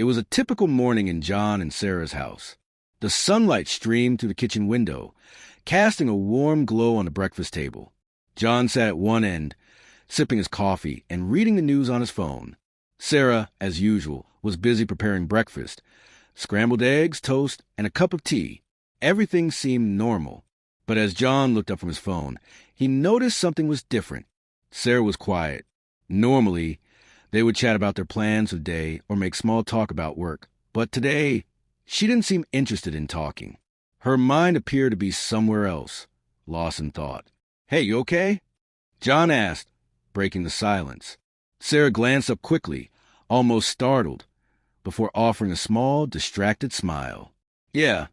It was a typical morning in John and Sarah's house. The sunlight streamed through the kitchen window, casting a warm glow on the breakfast table. John sat at one end, sipping his coffee and reading the news on his phone. Sarah, as usual, was busy preparing breakfast. Scrambled eggs, toast, and a cup of tea. Everything seemed normal. But as John looked up from his phone, he noticed something was different. Sarah was quiet. Normally, they would chat about their plans of the day or make small talk about work. But today, she didn't seem interested in talking. Her mind appeared to be somewhere else, lost in thought. "Hey, you okay?" John asked, breaking the silence. Sarah glanced up quickly, almost startled, before offering a small, distracted smile. "Yeah,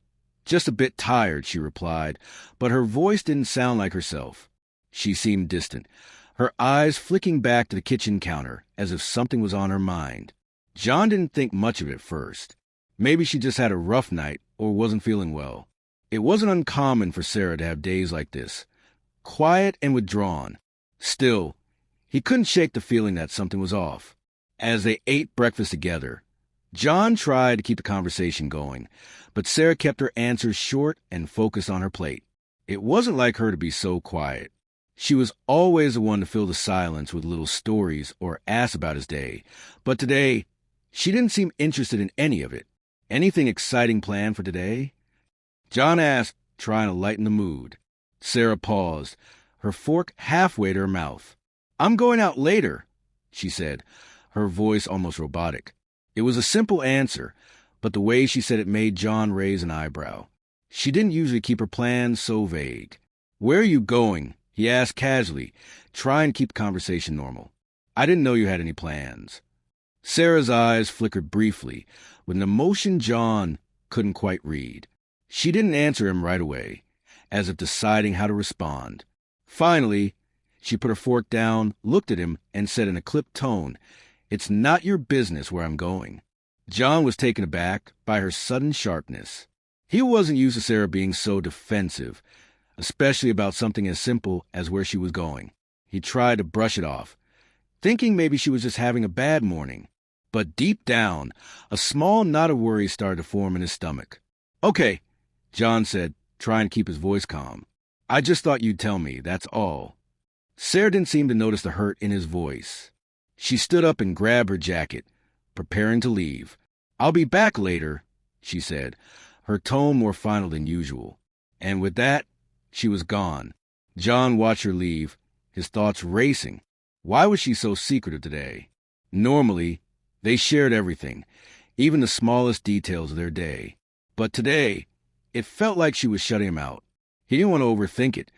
just a bit tired," she replied, but her voice didn't sound like herself. She seemed distant, her eyes flicking back to the kitchen counter as if something was on her mind. John didn't think much of it at first. Maybe she just had a rough night or wasn't feeling well. It wasn't uncommon for Sarah to have days like this, quiet and withdrawn. Still, he couldn't shake the feeling that something was off. As they ate breakfast together, John tried to keep the conversation going, but Sarah kept her answers short and focused on her plate. It wasn't like her to be so quiet. She was always the one to fill the silence with little stories or ask about his day, but today, she didn't seem interested in any of it. "Anything exciting planned for today?" John asked, trying to lighten the mood. Sarah paused, her fork halfway to her mouth. "I'm going out later," she said, her voice almost robotic. It was a simple answer, but the way she said it made John raise an eyebrow. She didn't usually keep her plans so vague. "Where are you going?" he asked casually, trying to keep the conversation normal. "I didn't know you had any plans." Sarah's eyes flickered briefly, with an emotion John couldn't quite read. She didn't answer him right away, as if deciding how to respond. Finally, she put her fork down, looked at him, and said in a clipped tone, "It's not your business where I'm going." John was taken aback by her sudden sharpness. He wasn't used to Sarah being so defensive, especially about something as simple as where she was going. He tried to brush it off, thinking maybe she was just having a bad morning. But deep down, a small knot of worry started to form in his stomach. "Okay," John said, trying to keep his voice calm. "I just thought you'd tell me, that's all." Sarah didn't seem to notice the hurt in his voice. She stood up and grabbed her jacket, preparing to leave. "I'll be back later," she said, her tone more final than usual. And with that, she was gone. John watched her leave, his thoughts racing. Why was she so secretive today? Normally, they shared everything, even the smallest details of their day. But today, it felt like she was shutting him out. He didn't want to overthink it,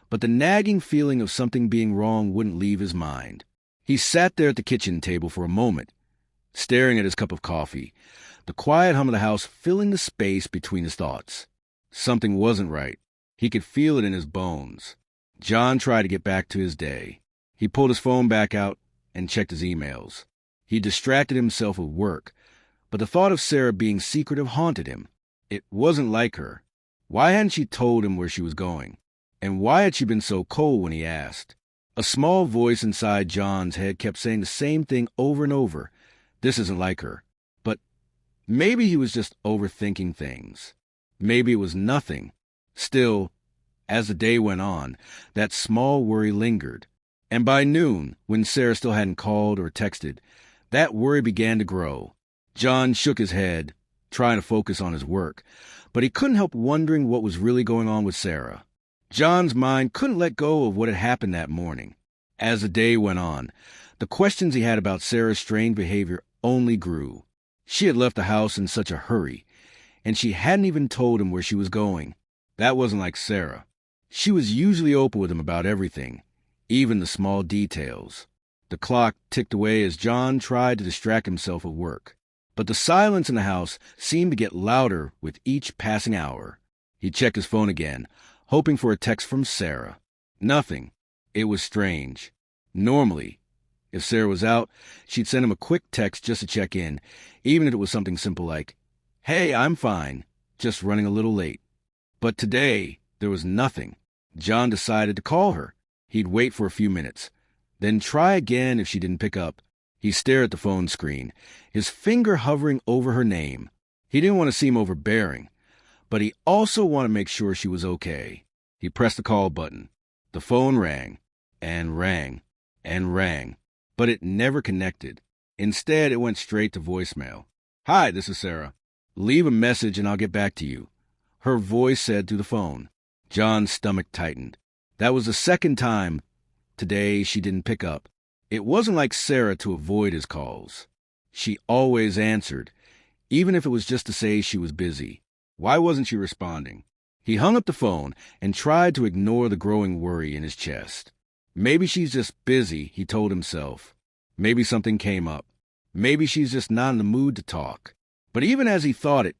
but the nagging feeling of something being wrong wouldn't leave his mind. He sat there at the kitchen table for a moment, staring at his cup of coffee, the quiet hum of the house filling the space between his thoughts. Something wasn't right. He could feel it in his bones. John tried to get back to his day. He pulled his phone back out and checked his emails. He distracted himself with work, but the thought of Sarah being secretive haunted him. It wasn't like her. Why hadn't she told him where she was going? And why had she been so cold when he asked? A small voice inside John's head kept saying the same thing over and over. This isn't like her. But maybe he was just overthinking things. Maybe it was nothing. Still, as the day went on, that small worry lingered. And by noon, when Sarah still hadn't called or texted, that worry began to grow. John shook his head, trying to focus on his work, but he couldn't help wondering what was really going on with Sarah. John's mind couldn't let go of what had happened that morning. As the day went on, the questions he had about Sarah's strange behavior only grew. She had left the house in such a hurry, and she hadn't even told him where she was going. That wasn't like Sarah. She was usually open with him about everything, even the small details. The clock ticked away as John tried to distract himself with work. But the silence in the house seemed to get louder with each passing hour. He checked his phone again, hoping for a text from Sarah. Nothing. It was strange. Normally, if Sarah was out, she'd send him a quick text just to check in, even if it was something simple like, "Hey, I'm fine, just running a little late." But today, there was nothing. John decided to call her. He'd wait for a few minutes, then try again if she didn't pick up. He stared at the phone screen, his finger hovering over her name. He didn't want to seem overbearing, but he also wanted to make sure she was okay. He pressed the call button. The phone rang, and rang, and rang, but it never connected. Instead, it went straight to voicemail. "Hi, this is Sarah. Leave a message and I'll get back to you," her voice said through the phone. John's stomach tightened. That was the second time today she didn't pick up. It wasn't like Sarah to avoid his calls. She always answered, even if it was just to say she was busy. Why wasn't she responding? He hung up the phone and tried to ignore the growing worry in his chest. Maybe she's just busy, he told himself. Maybe something came up. Maybe she's just not in the mood to talk. But even as he thought it,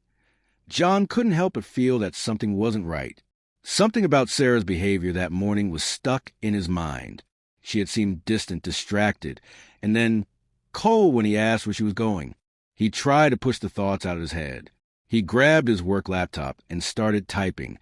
John couldn't help but feel that something wasn't right. Something about Sarah's behavior that morning was stuck in his mind. She had seemed distant, distracted, and then cold when he asked where she was going. He tried to push the thoughts out of his head. He grabbed his work laptop and started typing,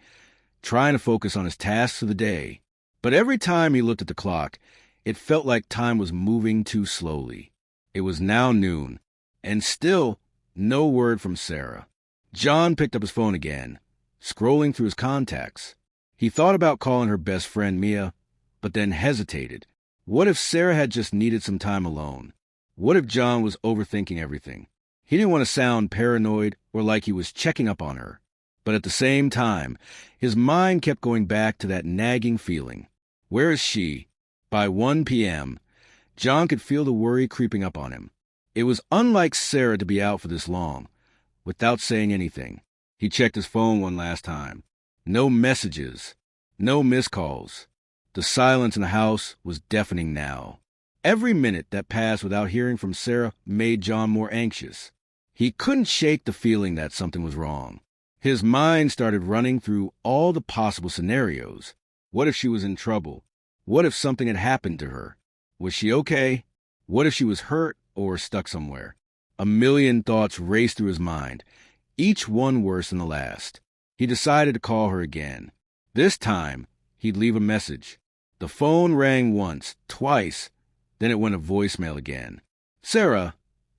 trying to focus on his tasks of the day. But every time he looked at the clock, it felt like time was moving too slowly. It was now noon, and still no word from Sarah. John picked up his phone again, scrolling through his contacts. He thought about calling her best friend Mia, but then hesitated. What if Sarah had just needed some time alone? What if John was overthinking everything? He didn't want to sound paranoid or like he was checking up on her. But at the same time, his mind kept going back to that nagging feeling. Where is she? By 1 p.m., John could feel the worry creeping up on him. It was unlike Sarah to be out for this long, without saying anything. He checked his phone one last time. No messages, no missed calls. The silence in the house was deafening now. Every minute that passed without hearing from Sarah made John more anxious. He couldn't shake the feeling that something was wrong. His mind started running through all the possible scenarios. What if she was in trouble? What if something had happened to her? Was she okay? What if she was hurt or stuck somewhere? A million thoughts raced through his mind, each one worse than the last. He decided to call her again. This time, he'd leave a message. The phone rang once, twice, then it went to voicemail again. "Sarah,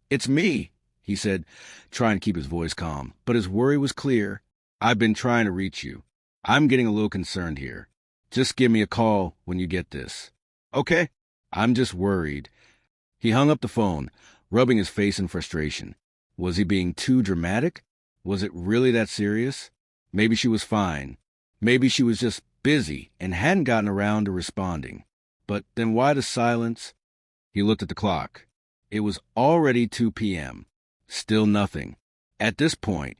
it's me," he said, trying to keep his voice calm. But his worry was clear. "I've been trying to reach you. I'm getting a little concerned here. Just give me a call when you get this." "Okay, I'm just worried." He hung up the phone, rubbing his face in frustration. Was he being too dramatic? Was it really that serious? Maybe she was fine. Maybe she was just busy and hadn't gotten around to responding. But then why the silence? He looked at the clock. It was already 2 p.m. Still nothing. At this point,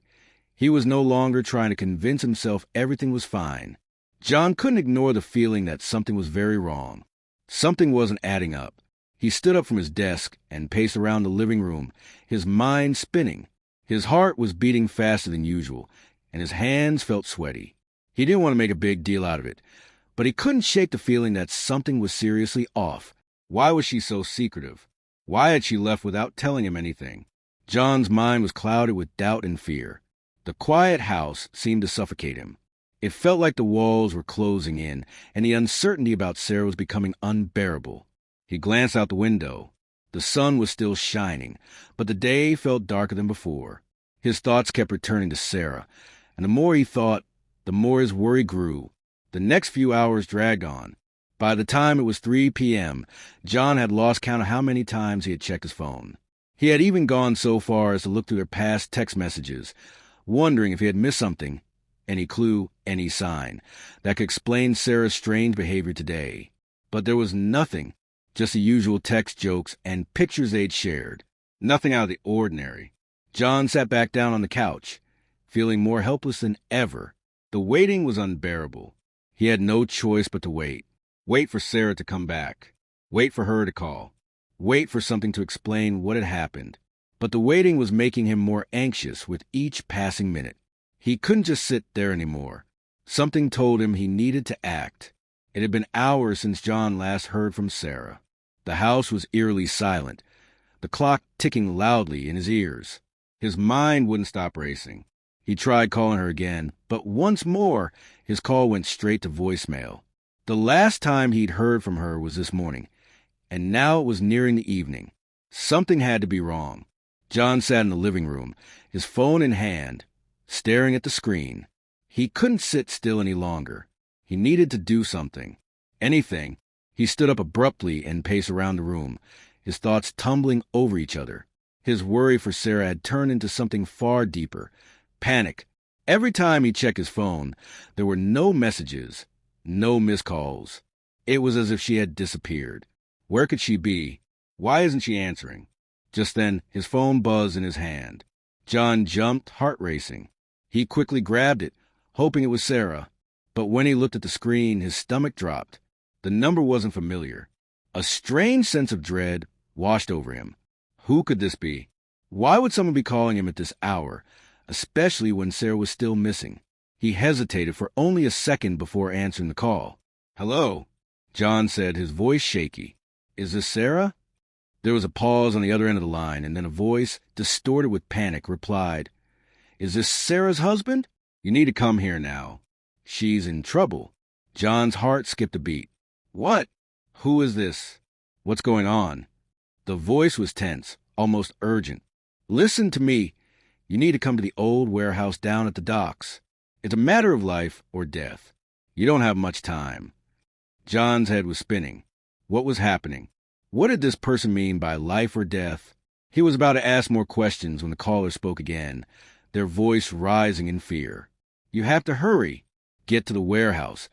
he was no longer trying to convince himself everything was fine. John couldn't ignore the feeling that something was very wrong. Something wasn't adding up. He stood up from his desk and paced around the living room, his mind spinning. His heart was beating faster than usual, and his hands felt sweaty. He didn't want to make a big deal out of it, but he couldn't shake the feeling that something was seriously off. Why was she so secretive? Why had she left without telling him anything? John's mind was clouded with doubt and fear. The quiet house seemed to suffocate him. It felt like the walls were closing in, and the uncertainty about Sarah was becoming unbearable. He glanced out the window. The sun was still shining, but the day felt darker than before. His thoughts kept returning to Sarah, and the more he thought, the more his worry grew. The next few hours dragged on. By the time it was 3 p.m., John had lost count of how many times he had checked his phone. He had even gone so far as to look through their past text messages, wondering if he had missed something, any clue, any sign, that could explain Sarah's strange behavior today. But there was nothing, just the usual text jokes and pictures they'd shared. Nothing out of the ordinary. John sat back down on the couch, feeling more helpless than ever. The waiting was unbearable. He had no choice but to wait. Wait for Sarah to come back. Wait for her to call. Wait for something to explain what had happened. But the waiting was making him more anxious with each passing minute. He couldn't just sit there anymore. Something told him he needed to act. It had been hours since John last heard from Sarah. The house was eerily silent, the clock ticking loudly in his ears. His mind wouldn't stop racing. He tried calling her again, but once more his call went straight to voicemail. The last time he'd heard from her was this morning, and now it was nearing the evening. Something had to be wrong. John sat in the living room, his phone in hand, staring at the screen. He couldn't sit still any longer. He needed to do something. Anything. He stood up abruptly and paced around the room, his thoughts tumbling over each other. His worry for Sarah had turned into something far deeper. Panic. Every time he checked his phone, there were no messages, no missed calls. It was as if she had disappeared. Where could she be? Why isn't she answering? Just then, his phone buzzed in his hand. John jumped, heart racing. He quickly grabbed it, hoping it was Sarah. But when he looked at the screen, his stomach dropped. The number wasn't familiar. A strange sense of dread washed over him. Who could this be? Why would someone be calling him at this hour, especially when Sarah was still missing? He hesitated for only a second before answering the call. "Hello," John said, his voice shaky. "Is this Sarah?" There was a pause on the other end of the line, and then a voice, distorted with panic, replied, "Is this Sarah's husband? You need to come here now. She's in trouble." John's heart skipped a beat. "What? Who is this? What's going on?" The voice was tense, almost urgent. "Listen to me. You need to come to the old warehouse down at the docks. It's a matter of life or death. You don't have much time." John's head was spinning. What was happening? What did this person mean by life or death? He was about to ask more questions when the caller spoke again, their voice rising in fear. "You have to hurry. Get to the warehouse.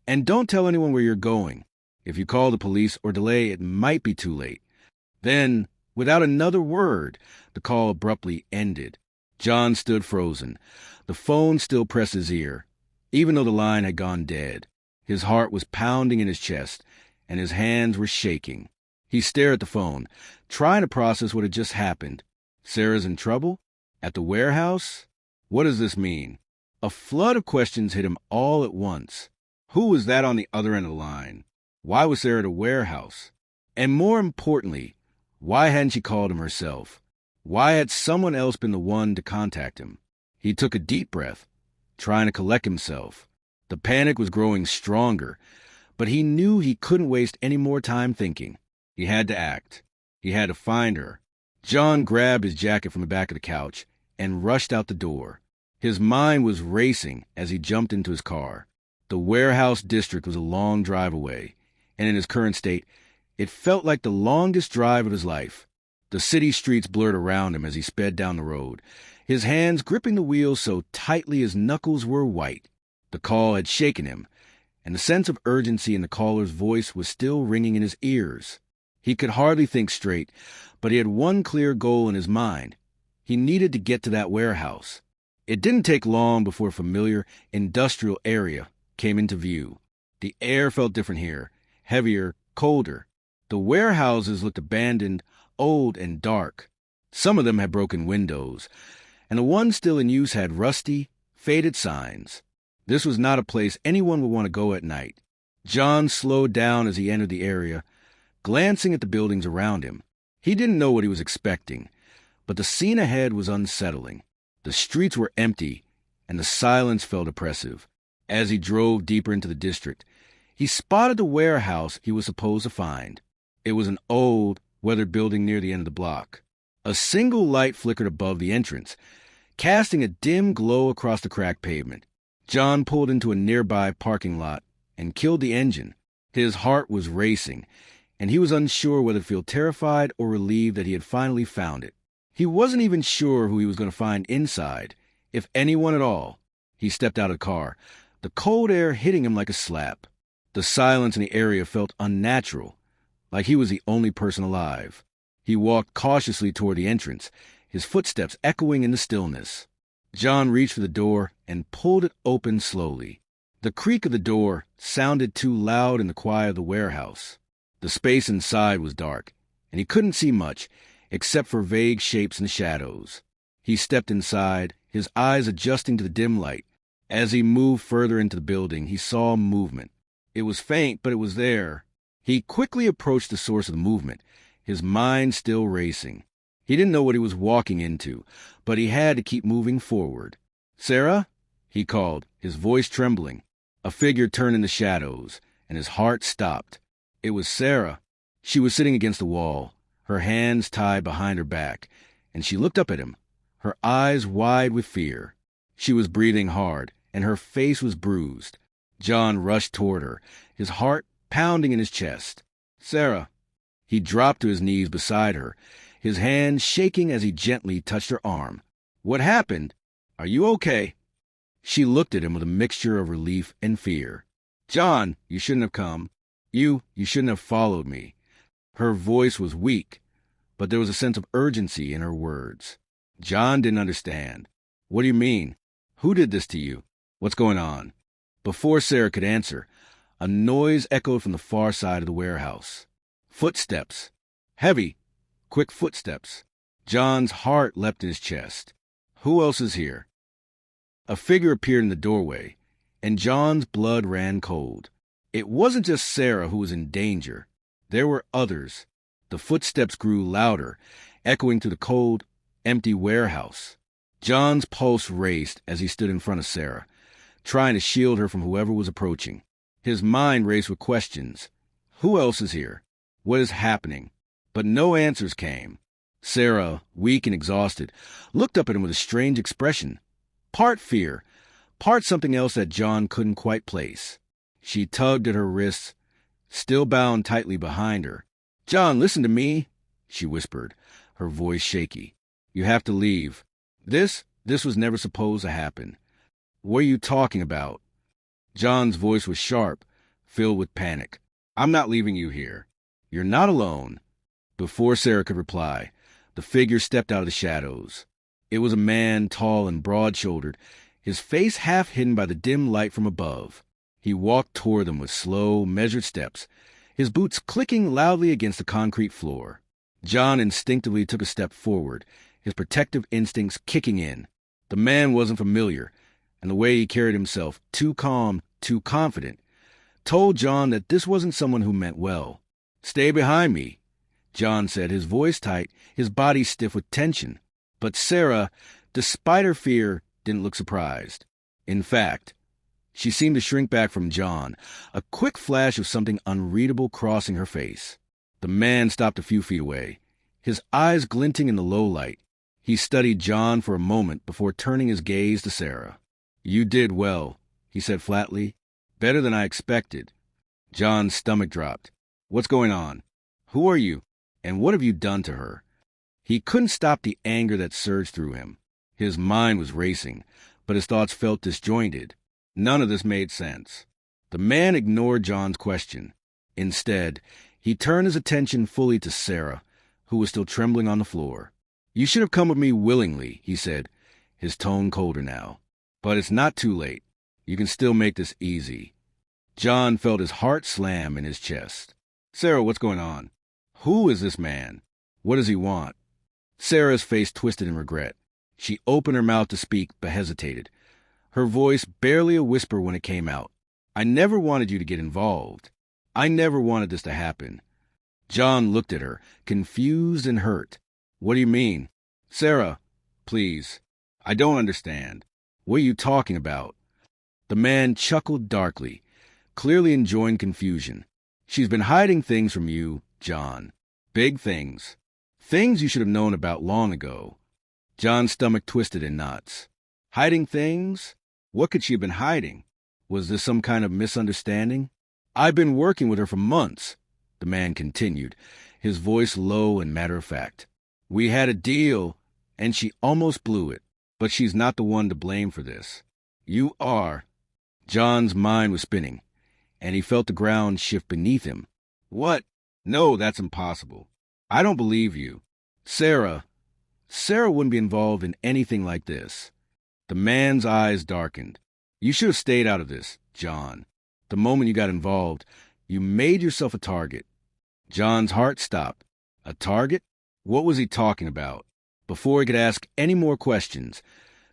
And don't tell anyone where you're going. If you call the police or delay, it might be too late." Then, without another word, the call abruptly ended. John stood frozen. The phone still pressed his ear, even though the line had gone dead. His heart was pounding in his chest, and his hands were shaking. He stared at the phone, trying to process what had just happened. Sarah's in trouble? At the warehouse? What does this mean? A flood of questions hit him all at once. Who was that on the other end of the line? Why was Sarah at a warehouse? And more importantly, why hadn't she called him herself? Why had someone else been the one to contact him? He took a deep breath, trying to collect himself. The panic was growing stronger, but he knew he couldn't waste any more time thinking. He had to act. He had to find her. John grabbed his jacket from the back of the couch and rushed out the door. His mind was racing as he jumped into his car. The warehouse district was a long drive away, and in his current state, it felt like the longest drive of his life. The city streets blurred around him as he sped down the road, his hands gripping the wheel so tightly his knuckles were white. The call had shaken him, and the sense of urgency in the caller's voice was still ringing in his ears. He could hardly think straight, but he had one clear goal in his mind. He needed to get to that warehouse. It didn't take long before a familiar industrial area came into view. The air felt different here, heavier, colder. The warehouses looked abandoned, old, and dark. Some of them had broken windows, and the ones still in use had rusty, faded signs. This was not a place anyone would want to go at night. John slowed down as he entered the area, glancing at the buildings around him. He didn't know what he was expecting, but the scene ahead was unsettling. The streets were empty, and the silence felt oppressive. As he drove deeper into the district, he spotted the warehouse he was supposed to find. It was an old, weathered building near the end of the block. A single light flickered above the entrance, casting a dim glow across the cracked pavement. John pulled into a nearby parking lot and killed the engine. His heart was racing, and he was unsure whether to feel terrified or relieved that he had finally found it. He wasn't even sure who he was going to find inside, if anyone at all. He stepped out of the car, the cold air hitting him like a slap. The silence in the area felt unnatural, like he was the only person alive. He walked cautiously toward the entrance, his footsteps echoing in the stillness. John reached for the door and pulled it open slowly. The creak of the door sounded too loud in the quiet of the warehouse. The space inside was dark, and he couldn't see much, except for vague shapes in the shadows. He stepped inside, his eyes adjusting to the dim light. As he moved further into the building, he saw movement. It was faint, but it was there. He quickly approached the source of the movement, his mind still racing. He didn't know what he was walking into, but he had to keep moving forward. "Sarah?" he called, his voice trembling. A figure turned in the shadows, and his heart stopped. It was Sarah. She was sitting against the wall, her hands tied behind her back, and she looked up at him, her eyes wide with fear. She was breathing hard, and her face was bruised. John rushed toward her, his heart pounding in his chest. "Sarah." He dropped to his knees beside her, his hand shaking as he gently touched her arm. "What happened? Are you okay?" She looked at him with a mixture of relief and fear. "John, you shouldn't have come. You shouldn't have followed me." Her voice was weak, but there was a sense of urgency in her words. John didn't understand. "What do you mean? Who did this to you? What's going on?" Before Sarah could answer, a noise echoed from the far side of the warehouse. Footsteps. Heavy, quick footsteps. John's heart leapt in his chest. Who else is here? A figure appeared in the doorway, and John's blood ran cold. It wasn't just Sarah who was in danger. There were others. The footsteps grew louder, echoing through the cold, empty warehouse. John's pulse raced as he stood in front of Sarah, trying to shield her from whoever was approaching. His mind raced with questions. Who else is here? What is happening? But no answers came. Sarah, weak and exhausted, looked up at him with a strange expression. Part fear, part something else that John couldn't quite place. She tugged at her wrists, still bound tightly behind her. "John, listen to me," she whispered, her voice shaky. "You have to leave. This was never supposed to happen." "What are you talking about?" John's voice was sharp, filled with panic. "I'm not leaving you here. You're not alone." Before Sarah could reply, the figure stepped out of the shadows. It was a man, tall and broad-shouldered, his face half hidden by the dim light from above. He walked toward them with slow, measured steps, his boots clicking loudly against the concrete floor. John instinctively took a step forward, his protective instincts kicking in. The man wasn't familiar, and the way he carried himself, too calm, too confident, told John that this wasn't someone who meant well. "Stay behind me," John said, his voice tight, his body stiff with tension. But Sarah, despite her fear, didn't look surprised. In fact, she seemed to shrink back from John, a quick flash of something unreadable crossing her face. The man stopped a few feet away, his eyes glinting in the low light. He studied John for a moment before turning his gaze to Sarah. "You did well," he said flatly. "Better than I expected." John's stomach dropped. "What's going on? Who are you? And what have you done to her?" He couldn't stop the anger that surged through him. His mind was racing, but his thoughts felt disjointed. None of this made sense. The man ignored John's question. Instead, he turned his attention fully to Sarah, who was still trembling on the floor. "You should have come with me willingly," he said, his tone colder now. "But it's not too late. You can still make this easy." John felt his heart slam in his chest. "Sarah, what's going on? Who is this man? What does he want?" Sarah's face twisted in regret. She opened her mouth to speak, but hesitated, her voice barely a whisper when it came out. "I never wanted you to get involved. I never wanted this to happen." John looked at her, confused and hurt. "What do you mean?" "Sarah, please. I don't understand. What are you talking about?" The man chuckled darkly, clearly enjoying confusion. "She's been hiding things from you, John. Big things. Things you should have known about long ago." John's stomach twisted in knots. Hiding things? What could she have been hiding? Was this some kind of misunderstanding? "I've been working with her for months," the man continued, his voice low and matter-of-fact. "We had a deal, and she almost blew it. But she's not the one to blame for this. You are." John's mind was spinning, and he felt the ground shift beneath him. "What? No, that's impossible. I don't believe you. Sarah wouldn't be involved in anything like this." The man's eyes darkened. "You should have stayed out of this, John. The moment you got involved, you made yourself a target." John's heart stopped. A target? What was he talking about? Before he could ask any more questions,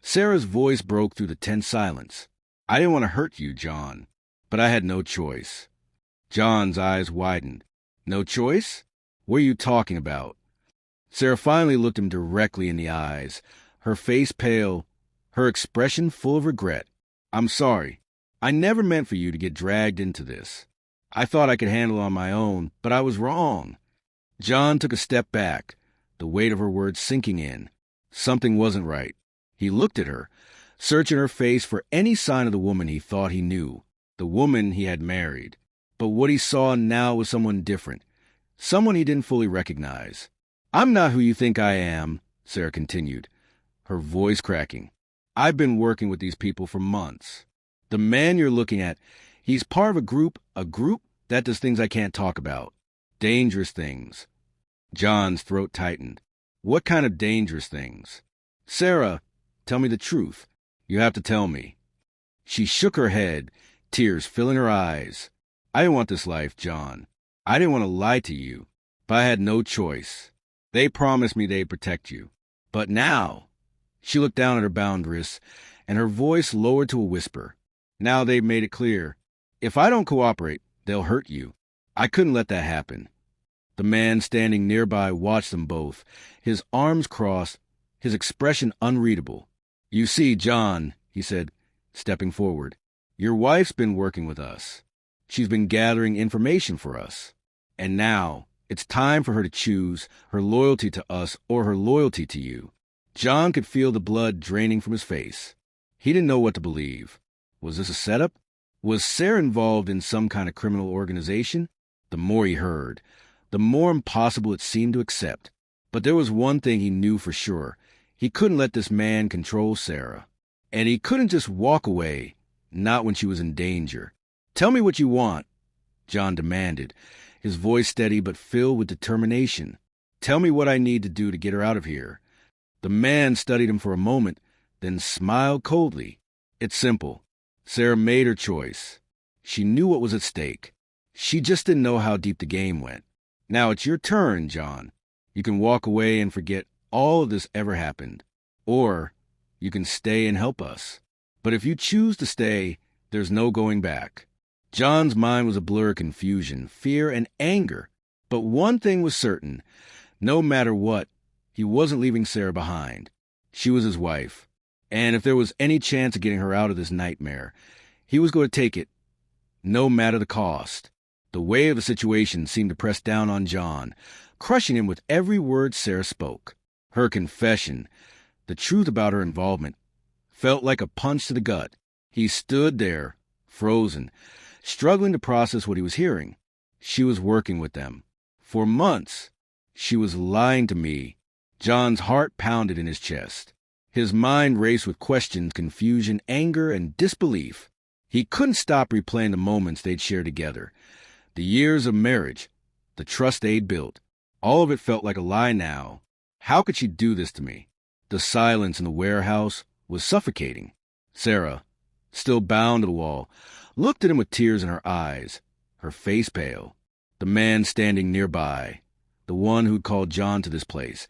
Sarah's voice broke through the tense silence. "I didn't want to hurt you, John, but I had no choice." John's eyes widened. "No choice? What are you talking about?" Sarah finally looked him directly in the eyes, her face pale, her expression full of regret. "I'm sorry. I never meant for you to get dragged into this. I thought I could handle it on my own, but I was wrong." John took a step back, the weight of her words sinking in. Something wasn't right. He looked at her, searching her face for any sign of the woman he thought he knew, the woman he had married. But what he saw now was someone different, someone he didn't fully recognize. "I'm not who you think I am," Sarah continued, her voice cracking. "I've been working with these people for months. The man you're looking at, he's part of a group that does things I can't talk about. Dangerous things." John's throat tightened. "What kind of dangerous things?" "Sarah, tell me the truth. You have to tell me." She shook her head, tears filling her eyes. "I didn't want this life, John. I didn't want to lie to you, but I had no choice. They promised me they'd protect you. But now—" She looked down at her bound wrists, and her voice lowered to a whisper. "Now they've made it clear. If I don't cooperate, they'll hurt you. I couldn't let that happen." The man standing nearby watched them both, his arms crossed, his expression unreadable. "You see, John," he said, stepping forward, "your wife's been working with us. She's been gathering information for us. And now it's time for her to choose her loyalty to us or her loyalty to you." John could feel the blood draining from his face. He didn't know what to believe. Was this a setup? Was Sarah involved in some kind of criminal organization? The more he heard, the more impossible it seemed to accept. But there was one thing he knew for sure. He couldn't let this man control Sarah. And he couldn't just walk away, not when she was in danger. "Tell me what you want," John demanded, his voice steady but filled with determination. "Tell me what I need to do to get her out of here." The man studied him for a moment, then smiled coldly. "It's simple. Sarah made her choice. She knew what was at stake. She just didn't know how deep the game went. Now it's your turn, John. You can walk away and forget all of this ever happened. Or you can stay and help us. But if you choose to stay, there's no going back." John's mind was a blur of confusion, fear, and anger. But one thing was certain. No matter what, he wasn't leaving Sarah behind. She was his wife. And if there was any chance of getting her out of this nightmare, he was going to take it, no matter the cost. The weight of the situation seemed to press down on John, crushing him with every word Sarah spoke. Her confession, the truth about her involvement, felt like a punch to the gut. He stood there, frozen, struggling to process what he was hearing. She was working with them. For months. She was lying to me. John's heart pounded in his chest. His mind raced with questions, confusion, anger, and disbelief. He couldn't stop replaying the moments they'd shared together. The years of marriage, the trust they'd built. All of it felt like a lie now. How could she do this to me? The silence in the warehouse was suffocating. Sarah, still bound to the wall, looked at him with tears in her eyes, her face pale. The man standing nearby, the one who'd called John to this place,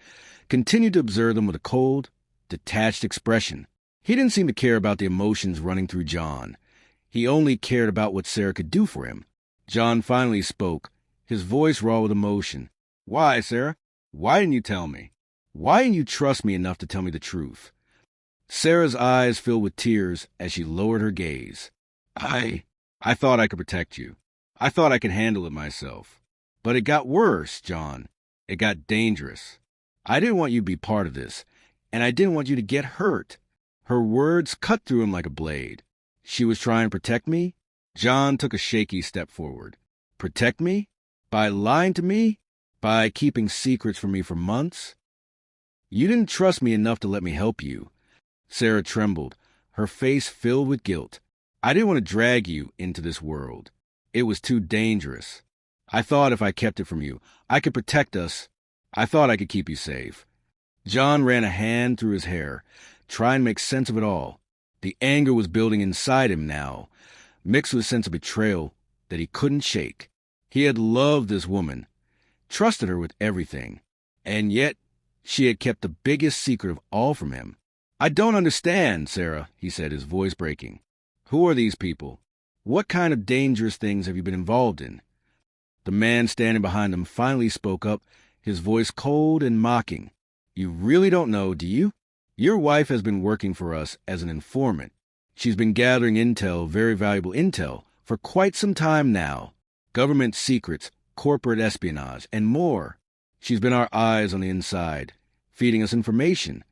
continued to observe them with a cold, detached expression. He didn't seem to care about the emotions running through John. He only cared about what Sarah could do for him. John finally spoke, his voice raw with emotion. "Why, Sarah? Why didn't you tell me? Why didn't you trust me enough to tell me the truth?" Sarah's eyes filled with tears as she lowered her gaze. I thought I could protect you. I thought I could handle it myself. But it got worse, John. It got dangerous. I didn't want you to be part of this, and I didn't want you to get hurt." Her words cut through him like a blade. She was trying to protect me? John took a shaky step forward. Protect me? By lying to me? By keeping secrets from me for months? You didn't trust me enough to let me help you. Sarah trembled, her face filled with guilt. I didn't want to drag you into this world. It was too dangerous. I thought if I kept it from you, I could protect us. I thought I could keep you safe. John ran a hand through his hair, trying to make sense of it all. The anger was building inside him now, mixed with a sense of betrayal that he couldn't shake. He had loved this woman, trusted her with everything, and yet she had kept the biggest secret of all from him. I don't understand, Sarah, he said, his voice breaking. Who are these people? What kind of dangerous things have you been involved in? The man standing behind him finally spoke up, his voice cold and mocking. You really don't know, do you? Your wife has been working for us as an informant. She's been gathering intel, very valuable intel, for quite some time now. Government secrets, corporate espionage, and more. She's been our eyes on the inside, feeding us information.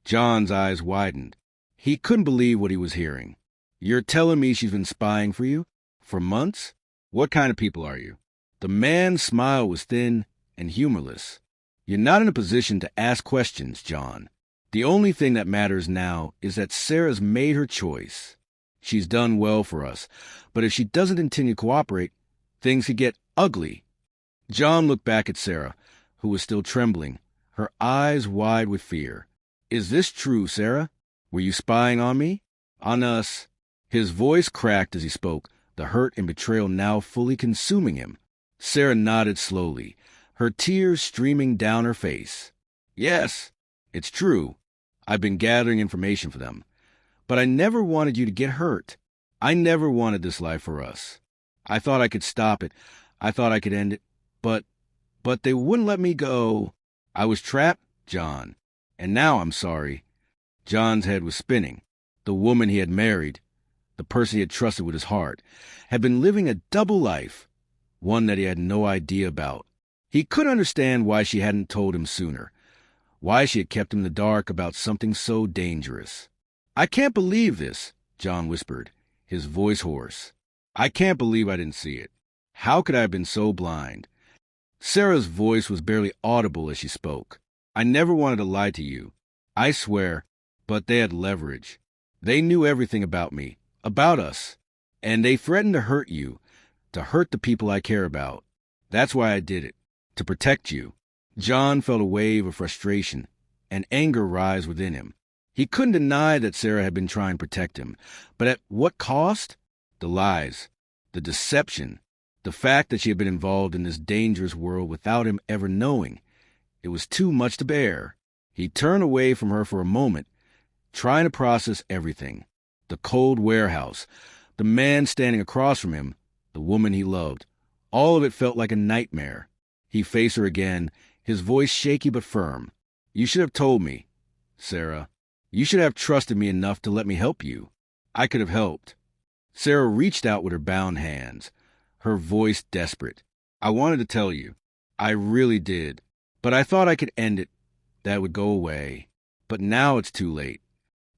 John's eyes widened. He couldn't believe what he was hearing. You're telling me she's been spying for you? For months? What kind of people are you? The man's smile was thin and humorless. You're not in a position to ask questions, John. The only thing that matters now is that Sarah's made her choice. She's done well for us, but if she doesn't continue to cooperate, things could get ugly. John looked back at Sarah, who was still trembling, her eyes wide with fear. Is this true, Sarah? Were you spying on me? On us? His voice cracked as he spoke, the hurt and betrayal now fully consuming him. Sarah nodded slowly, her tears streaming down her face. Yes, it's true. I've been gathering information for them. But I never wanted you to get hurt. I never wanted this life for us. I thought I could stop it. I thought I could end it. But they wouldn't let me go. I was trapped, John. And now I'm sorry. John's head was spinning. The woman he had married, the person he had trusted with his heart, had been living a double life, one that he had no idea about. He couldn't understand why she hadn't told him sooner, why she had kept him in the dark about something so dangerous. I can't believe this, John whispered, his voice hoarse. I can't believe I didn't see it. How could I have been so blind? Sarah's voice was barely audible as she spoke. I never wanted to lie to you. I swear, but they had leverage. They knew everything about me, about us, and they threatened to hurt you, to hurt the people I care about. That's why I did it, to protect you. John felt a wave of frustration and anger rise within him. He couldn't deny that Sarah had been trying to protect him, but at what cost? The lies, the deception, the fact that she had been involved in this dangerous world without him ever knowing. It was too much to bear. He turned away from her for a moment, trying to process everything. The cold warehouse, the man standing across from him, the woman he loved. All of it felt like a nightmare. He faced her again, his voice shaky but firm. You should have told me, Sarah. You should have trusted me enough to let me help you. I could have helped. Sarah reached out with her bound hands, her voice desperate. I wanted to tell you. I really did. But I thought I could end it. That would go away. But now it's too late.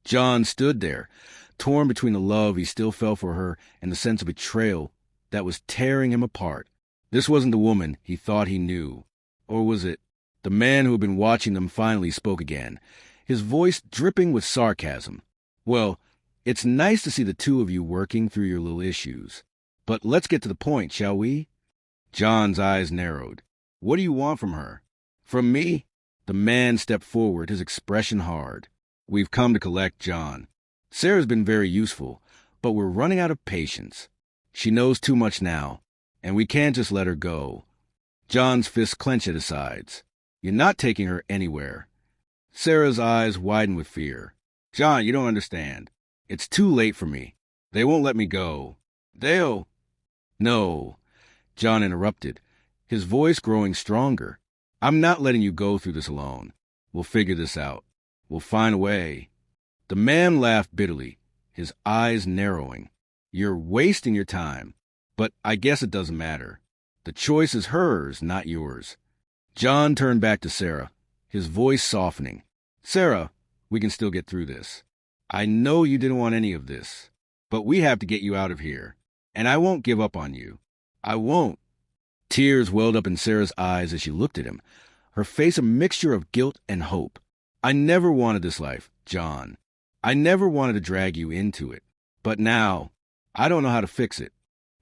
John stood there, torn between the love he still felt for her and the sense of betrayal that was tearing him apart. This wasn't the woman he thought he knew. Or was it? The man who had been watching them finally spoke again, his voice dripping with sarcasm. Well, it's nice to see the two of you working through your little issues. But let's get to the point, shall we? John's eyes narrowed. What do you want from her? From me? The man stepped forward, his expression hard. We've come to collect John. Sarah's been very useful, but we're running out of patience. She knows too much now, and we can't just let her go. John's fists clenched at his sides. You're not taking her anywhere. Sarah's eyes widened with fear. John, you don't understand. It's too late for me. They won't let me go. They'll... No, John interrupted, his voice growing stronger. I'm not letting you go through this alone. We'll figure this out. We'll find a way. The man laughed bitterly, his eyes narrowing. You're wasting your time, but I guess it doesn't matter. The choice is hers, not yours. John turned back to Sarah, his voice softening. Sarah, we can still get through this. I know you didn't want any of this, but we have to get you out of here. And I won't give up on you. I won't. Tears welled up in Sarah's eyes as she looked at him, her face a mixture of guilt and hope. I never wanted this life, John. I never wanted to drag you into it. But now, I don't know how to fix it.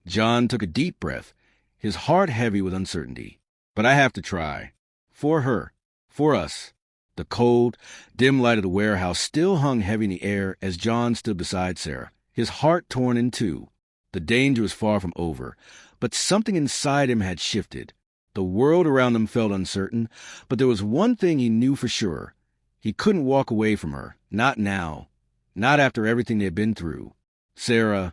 John took a deep breath, his heart heavy with uncertainty. But I have to try. For her. For us. The cold, dim light of the warehouse still hung heavy in the air as John stood beside Sarah, his heart torn in two. The danger was far from over, but something inside him had shifted. The world around them felt uncertain, but there was one thing he knew for sure. He couldn't walk away from her, not now, not after everything they had been through. Sarah,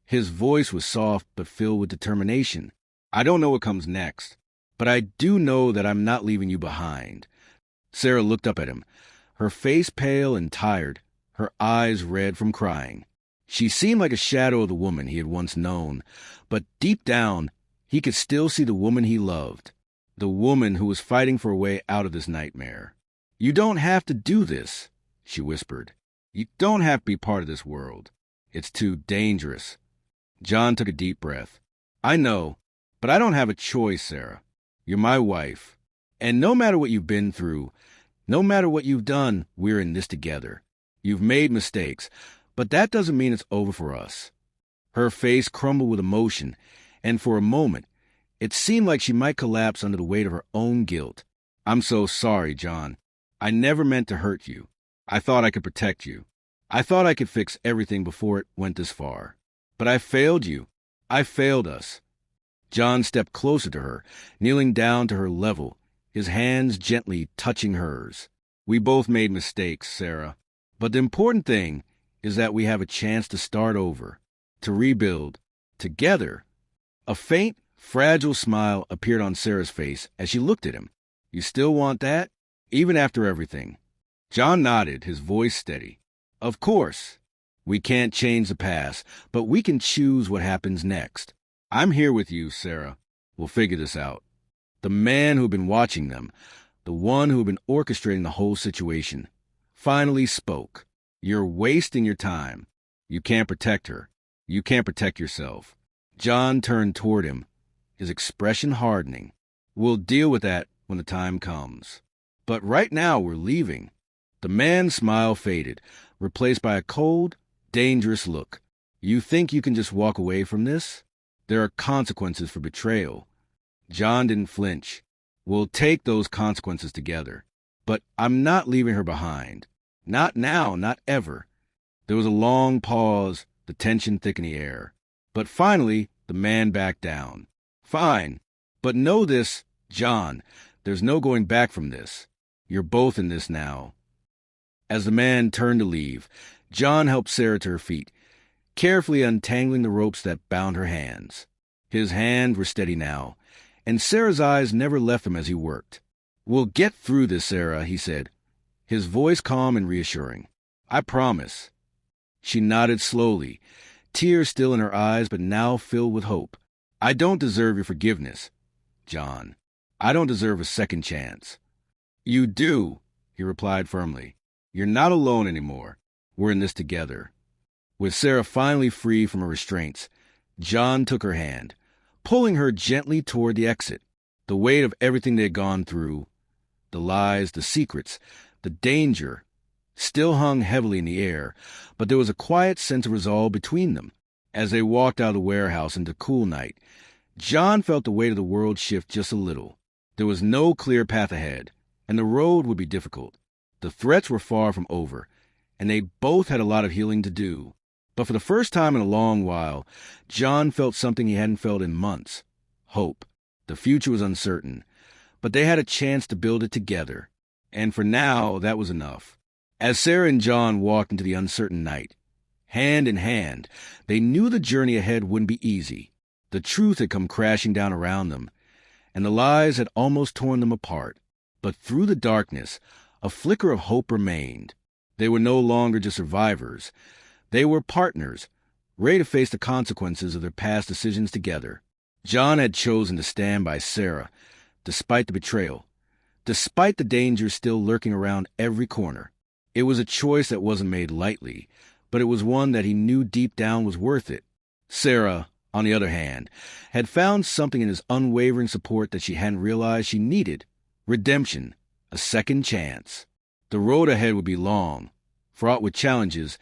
his voice was soft but filled with determination. I don't know what comes next, but I do know that I'm not leaving you behind. Sarah looked up at him, her face pale and tired, her eyes red from crying. She seemed like a shadow of the woman he had once known, but deep down, he could still see the woman he loved. the woman who was fighting for a way out of this nightmare. "You don't have to do this," she whispered. "You don't have to be part of this world. It's too dangerous." John took a deep breath. "I know, but I don't have a choice, Sarah. You're my wife. And no matter what you've been through, no matter what you've done, we're in this together. You've made mistakes, but that doesn't mean it's over for us." Her face crumbled with emotion, and for a moment, it seemed like she might collapse under the weight of her own guilt. "I'm so sorry, John. I never meant to hurt you. I thought I could protect you. I thought I could fix everything before it went this far. But I failed you. I failed us." John stepped closer to her, kneeling down to her level, his hands gently touching hers. "We both made mistakes, Sarah. But the important thing is that we have a chance to start over, to rebuild, together." A faint, fragile smile appeared on Sarah's face as she looked at him. "You still want that? Even after everything?" John nodded, his voice steady. "Of course. We can't change the past, but we can choose what happens next. I'm here with you, Sarah. We'll figure this out." The man who had been watching them, the one who had been orchestrating the whole situation, finally spoke. "You're wasting your time. You can't protect her. You can't protect yourself." John turned toward him, his expression hardening. "We'll deal with that when the time comes. But right now we're leaving." The man's smile faded, replaced by a cold, dangerous look. "You think you can just walk away from this? There are consequences for betrayal." John didn't flinch. "We'll take those consequences together. But I'm not leaving her behind. Not now, not ever." There was a long pause, the tension thick in the air. But finally, the man backed down. "Fine. But know this, John, there's no going back from this. You're both in this now." As the man turned to leave, John helped Sarah to her feet, carefully untangling the ropes that bound her hands. His hands were steady now, and Sarah's eyes never left him as he worked. "We'll get through this, Sarah," he said, his voice calm and reassuring. "I promise." She nodded slowly, tears still in her eyes but now filled with hope. "I don't deserve your forgiveness, John. I don't deserve a second chance." "You do," he replied firmly. "You're not alone anymore. We're in this together." With Sarah finally free from her restraints, John took her hand, pulling her gently toward the exit. The weight of everything they had gone through, the lies, the secrets, the danger, still hung heavily in the air, but there was a quiet sense of resolve between them. As they walked out of the warehouse into the cool night, John felt the weight of the world shift just a little. There was no clear path ahead, and the road would be difficult. The threats were far from over, and they both had a lot of healing to do. But for the first time in a long while, John felt something he hadn't felt in months. Hope. The future was uncertain, but they had a chance to build it together. And for now, that was enough. As Sarah and John walked into the uncertain night, hand in hand, they knew the journey ahead wouldn't be easy. The truth had come crashing down around them, and the lies had almost torn them apart. But through the darkness, a flicker of hope remained. They were no longer just survivors. They were partners, ready to face the consequences of their past decisions together. John had chosen to stand by Sarah, despite the betrayal, despite the danger still lurking around every corner. It was a choice that wasn't made lightly, but it was one that he knew deep down was worth it. Sarah, on the other hand, had found something in his unwavering support that she hadn't realized she needed. Redemption, a second chance. The road ahead would be long, fraught with challenges,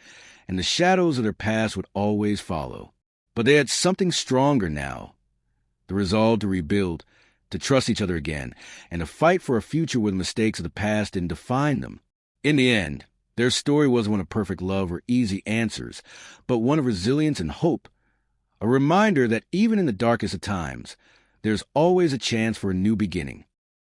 and the shadows of their past would always follow. But they had something stronger now. The resolve to rebuild, to trust each other again, and to fight for a future where the mistakes of the past didn't define them. In the end, their story wasn't one of perfect love or easy answers, but one of resilience and hope. A reminder that even in the darkest of times, there's always a chance for a new beginning.